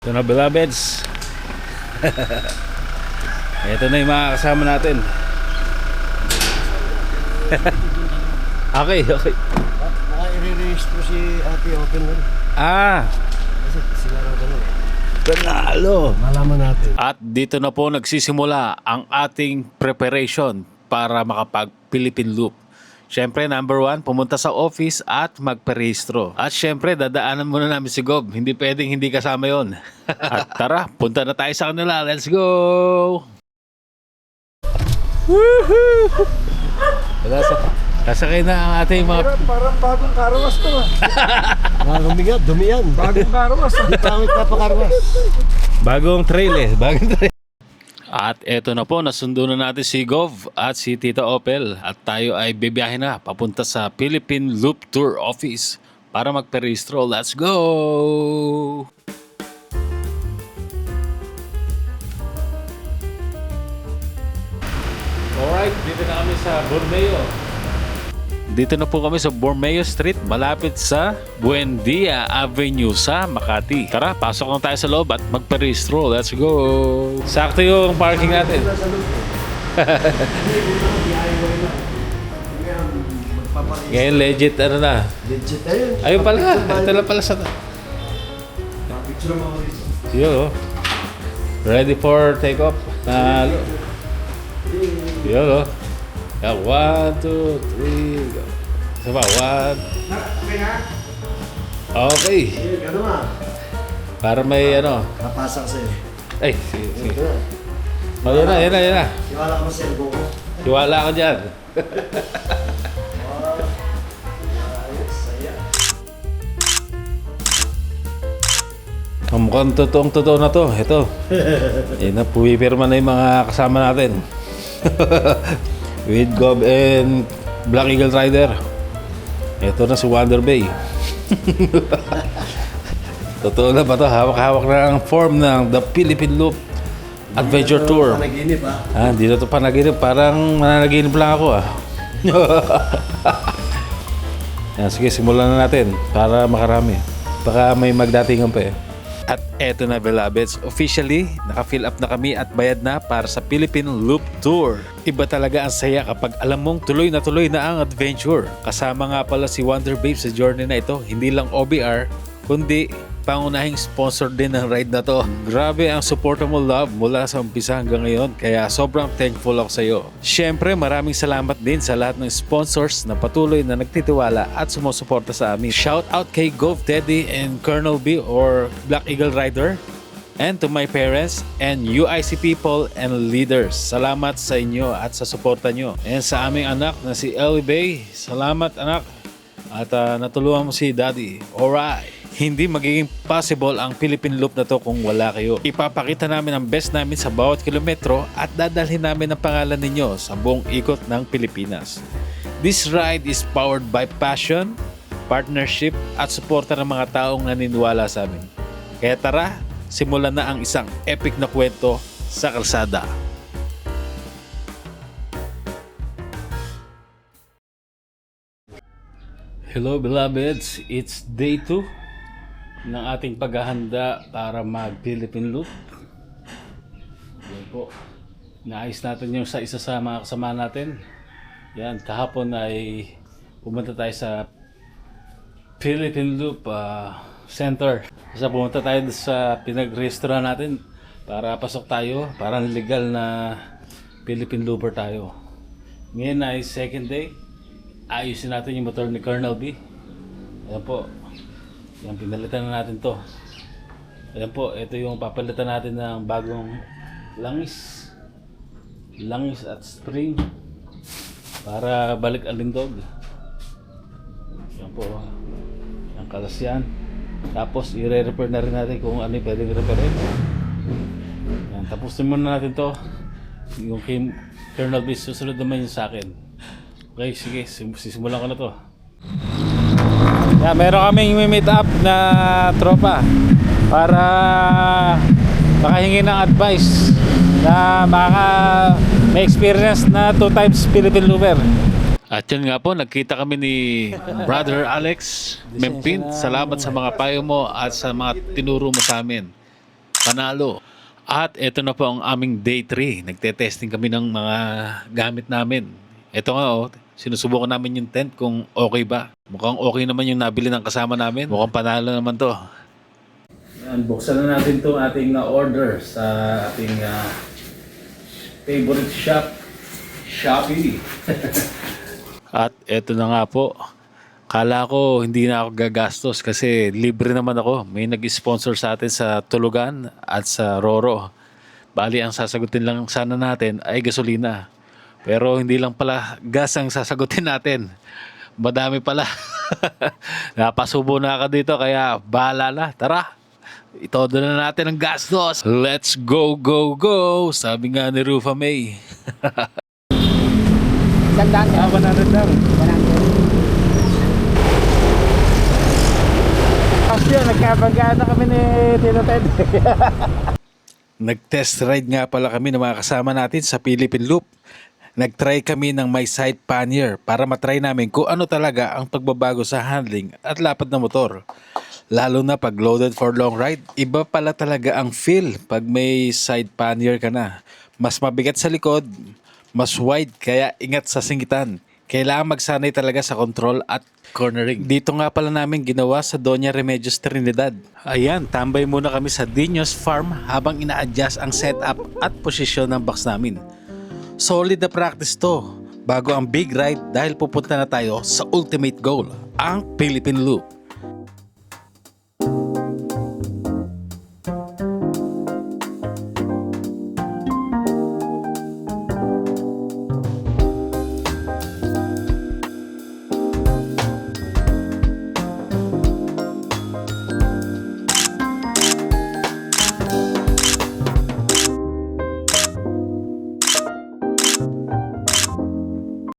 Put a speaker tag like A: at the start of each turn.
A: Ito na, beloveds. Ito na yung mga kasama natin. Okay.
B: Baka i-re-registro si Ate Open na rin. Kasi sila raw ganun.
A: Panalo.
B: Malaman natin.
A: At dito na po nagsisimula ang ating preparation para makapag-Philippine Loop. Siyempre, number 1, pumunta sa office at magparehistro. At siyempre, dadaanan muna namin si Gob. Hindi pwedeng hindi kasama yon. At tara, punta na tayo sa kanila. Let's go! Woohoo! Kasakay na ang ating mga...
C: Parang bagong karawas to ah.
B: Nakakamigat, dumi yan.
C: Bagong karawas ah.
B: Di pangit na pakarwas.
A: Bagong trail eh. Bagong trail. At eto na po, nasundo na natin si Gov at si Tita Opel. At tayo ay bibiyahe na papunta sa Philippine Loop Tour Office para magperehistro. Let's go! Alright, dito na kami sa Borneo. Dito na po kami sa Borneo Street, malapit sa Buendia Avenue sa Makati. Tara, pasok na tayo sa loob at magparehistro. Let's go! Sakto yung parking natin. Ngayon legit ano na.
B: Legit na yun.
A: Ayun pala, ito lang pala sa...
B: Picture mo ako rito.
A: Yun oh. Ready for take off. Yun oh. Yeah, 1, 2, 3, go. Isa pa, 1. Okay.
B: Ano nga?
A: Para may ano.
B: Napasok sa'yo.
A: Ay, sige.
B: Ito na.
A: Oh, yan na.
B: Iwala ka mo sa elbow ko.
A: Tiwala ka dyan.
B: Ayos, saya.
A: Mukhang totoong-totoo na to. Ito. Yan na, pumipirma na yung mga kasama natin. With Gob and Black Eagle Rider. Ito na si Wonder Bay. Totoo na ba to? Hawak-hawak na ang form ng The Philippine Loop Adventure Tour.
B: Panaginip
A: Hindi na to panaginip. Parang nananaginip lang ako Yan, sige, simulan na natin para makarami. Baka may magdatingan pa eh. At eto na, beloveds, officially naka-fill up na kami at bayad na para sa Philippine Loop Tour. Iba talaga ang saya kapag alam mong tuloy na ang adventure. Kasama nga pala si Wonder Babe sa journey na ito, hindi lang OBR, kundi pangunahing sponsor din ng ride na to. Grabe ang suporta mo, love, mula sa umpisa hanggang ngayon. Kaya sobrang thankful ako sa iyo. Siyempre, maraming salamat din sa lahat ng sponsors na patuloy na nagtitiwala at sumusuporta sa amin. Shout out kay Gov Teddy and Colonel B or Black Eagle Rider. And to my parents and UIC people and leaders. Salamat sa inyo at sa suporta nyo. And sa aming anak na si Ellie Bay. Salamat anak. At natulungan mo si Daddy. Alright. Hindi magiging possible ang Philippine Loop na to kung wala kayo. Ipapakita namin ang best namin sa bawat kilometro at dadalhin namin ang pangalan ninyo sa buong ikot ng Pilipinas. This ride is powered by passion, partnership at suporta ng mga taong naniniwala sa amin. Kaya tara, simulan na ang isang epic na kwento sa kalsada. Hello beloveds, it's day 2 ng ating paghahanda para mag-Philippine Loop. Yan po. Naayos natin yung sa isa sa mga kasama natin. Yan, kahapon ay pumunta tayo sa Philippine Loop Center. Kasi pumunta tayo sa pinag-register natin para pasok tayo, para legal na Philippine Looper tayo. Ngayon ay second day. Ayusin natin yung motor ni Colonel B. Ayan po. Yan, pinalitan na natin to. Ayan po, ito yung papalitan natin ng bagong langis at spring para balik ang lindog. Yan po, ang kalas yan. Tapos i-repair na rin natin kung ano yung pwedeng repair. Yan, tapusin muna natin to. Yung kay Colonel B, susunod naman yung sa akin. Okay, sige, sisimulan ko na to. Yeah, meron kaming meet up na tropa para makahingi ng advice na may experience na 2 times Philippine Looper. At yun nga po, nagkita kami ni Brother Alex Mempin. Salamat sa mga payo mo at sa mga tinuro mo sa amin. Panalo. At ito na po ang aming day 3. Nagte-testing kami ng mga gamit namin. Ito nga sinusubukan namin yung tent kung okay ba. Mukhang okay naman yung nabili ng kasama namin. Mukhang panalo naman to. Yan, buksan na natin itong ating order sa ating favorite shop, Shopee. At eto na nga po. Kala ko hindi na ako gagastos kasi libre naman ako. May nag-sponsor sa atin sa Tulugan at sa Roro. Bali, ang sasagutin lang sana natin ay gasolina. Pero hindi lang pala gas ang sasagutin natin. Madami pala. Napasubo na ako dito kaya bahala na. Tara! Itodo na natin ang gastos. Let's go, go, go! Sabi nga ni Rufa May.
B: Sandaan ka.
A: 100 lang.
B: 100. Kasi nagkabanggaan na kami ni Tito Ted.
A: Nag-test ride nga pala kami ng mga kasama natin sa Philippine Loop. Nag-try kami ng My Side Pannier para matry namin kung ano talaga ang pagbabago sa handling at lapad ng motor. Lalo na pag loaded for long ride, iba pala talaga ang feel pag may side pannier ka na. Mas mabigat sa likod, mas wide kaya ingat sa singitan. Kailangan magsanay talaga sa control at cornering. Dito nga pala namin ginawa sa Doña Remedios Trinidad. Ayan, tambay muna kami sa Dinos Farm habang ina-adjust ang setup at posisyon ng box namin. Solid na practice to bago ang big ride dahil pupunta na tayo sa ultimate goal, ang Philippine Loop.